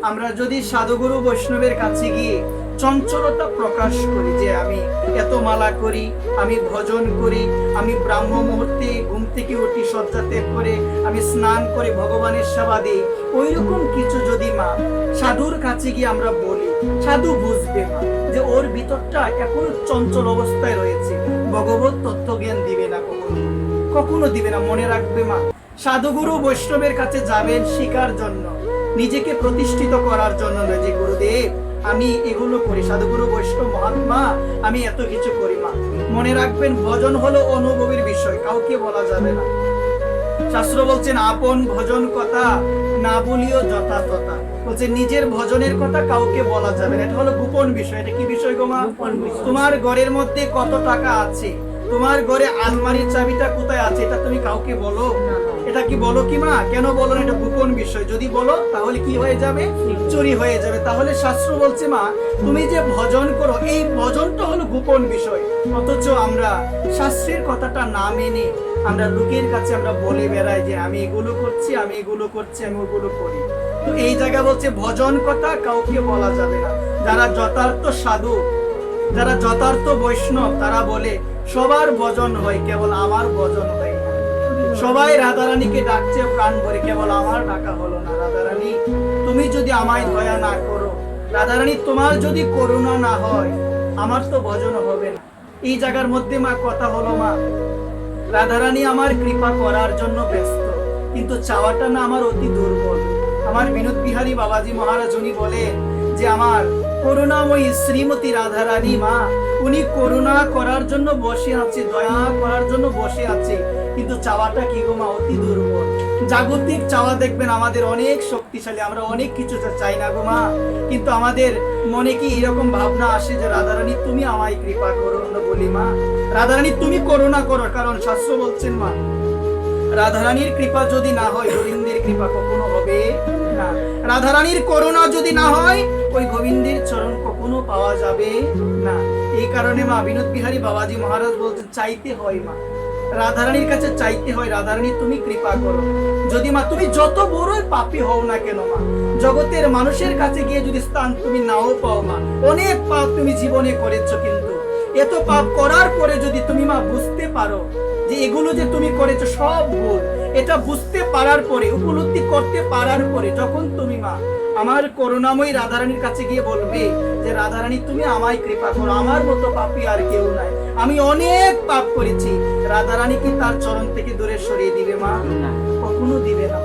আমরা যদি সাধুগুরু বৈষ্ণবের কাছে গিয়ে চঞ্চলতা প্রকাশ করি যে আমি এত মালা করি, আমি ভজন করি, আমি ব্রাহ্ম মুহূর্তে ঘুম থেকে উঠি, শয্যা ত্যাগ করে আমি স্নান করে ভগবানের সেবা দিই, ওইরকম কিছু যদি মা সাধুর কাছে গিয়ে আমরা বলি, সাধু বুঝবে মা যে ওর ভিতরটা এখনো চঞ্চল অবস্থায় রয়েছে, ভগবত তত্ত্বজ্ঞান দিবে না, কখনো দিবে না। মনে রাখবে মা, সাধুগুরু বৈষ্ণবের কাছে যাবেন শিকার জন্য, নিজেকে প্রতিষ্ঠিত করার জন্য না যে গুরুদেব আমি এগুলো করি, সাধুগুরু বৈষ্ণব মহাত্মা আমি এত কিছু করি। মা মনে রাখবেন, ভজন হলো অনুভবের বিষয়, কাউকে বলা যাবে না। শাস্ত্র বলছেন আপন ভজন কথা না বলিও যথাতথা, বলছে নিজের ভজনের কথা কাউকে বলা যাবে না, এটা হলো গোপন বিষয়। এটা কি বিষয় গো মা? তোমার ঘরের মধ্যে কত টাকা আছে, তোমার ঘরে আলমারির চাবিটা কোথায় আছে, এটা তুমি কাউকে বলো? এটা কি বলো কি মা? কেন বলো না? এটা গোপন বিষয়। যদি বলো তাহলে কি হয়ে যাবে? চুরি হয়ে যাবে। তাহলে শাস্ত্র বলছে মা তুমি যে ভজন করো এই ভজনটা হলো গোপন বিষয়, অথচ আমরা শাস্ত্রের কথাটা না মেনে আমরা লোকের কাছে আমরা বলে বেড়াই যে আমি এগুলো করছি, আমি এগুলো করছি, আমি ওগুলো করি। তো এই জায়গা বলছে ভজন কথা কাউকে বলা যাবে না। যারা যথার্থ সাধু, যারা যথার্থ বৈষ্ণব, তারা বলে সবার ভজন হয়, কেবল আমার ভজন হয় না। সবাই রাধারানীকে ডাকছে প্রাণ ভরে, কেবল আমার ডাকা হলো না। রাধারানী তুমি যদি আমায় দয়া না করো, রাধারানী তোমার যদি করুণা না হয়, আমার তো ভজন হবে না। এই জায়গার মধ্যে মা কথা হলো মা রাধারানী আমার কৃপা করার জন্য ব্যস্ত, কিন্তু চাওয়াটা না আমার অতি দুর্বল। আমার বিনোদ বিহারী বাবাজি মহারাজ উনি বলেন যে আমার করুণাময়ী শ্রীমতী রাধারানী মা, উনি করুণা করার জন্য বসে আছে, দয়া করার জন্য বসে আছে, কিন্তু চাওয়াটা কি গো মা? অতি দুর্বল। জাগতিক চাওয়া দেখবেন আমাদের অনেক শক্তিশালী, আমরা অনেক কিছু চাই না গো মা, কিন্তু আমাদের মনে কি এরকম ভাবনা আসে যে রাধারানী তুমি আমায় কৃপা করো? আমরা বলি মা রাধারানী তুমি করুণা করো, কারণ শাস্ত্র বলছেন মা রাধারানীর কৃপা যদি না হয় গোবিন্দের কৃপা কখনো হবে না। রাধারানীর করুণা যদি না হয় ওই গোবিন্দের চরণ কখনো পাওয়া যাবে না। এই কারণে মা বিনোদ বিহারী বাবাজি মহারাজ বলছেন চাইতে হয় মা, রাধারানীর কাছে চাইতে হয়, রাধারানী তুমি কৃপা করো। যদি মা তুমি যত বড়ই পাপী হও না কেন মা, জগতের মানুষের কাছে গিয়ে যদি স্থান তুমি নাও পাও মা, অনেক পাপ তুমি জীবনে করেছো, কিন্তু এত পাপ করার পরে যদি তুমি মা বুঝতে পারো যে এগুলো যে তুমি করেছো সব ভুল, এটা বুঝতে পারার পরে, উপলব্ধি করতে পারার পরে যখন তুমি মা আমার করুণাময়ী রাধারানীর কাছে গিয়ে বলবে যে রাধারানী তুমি আমায় কৃপা করো, আমার মতো পাপী আর কেউ নাই, আমি অনেক পাপ করেছি, রাধারানী কি তার চরণ থেকে দূরে সরিয়ে দিবে মা? কখনো দিবে না।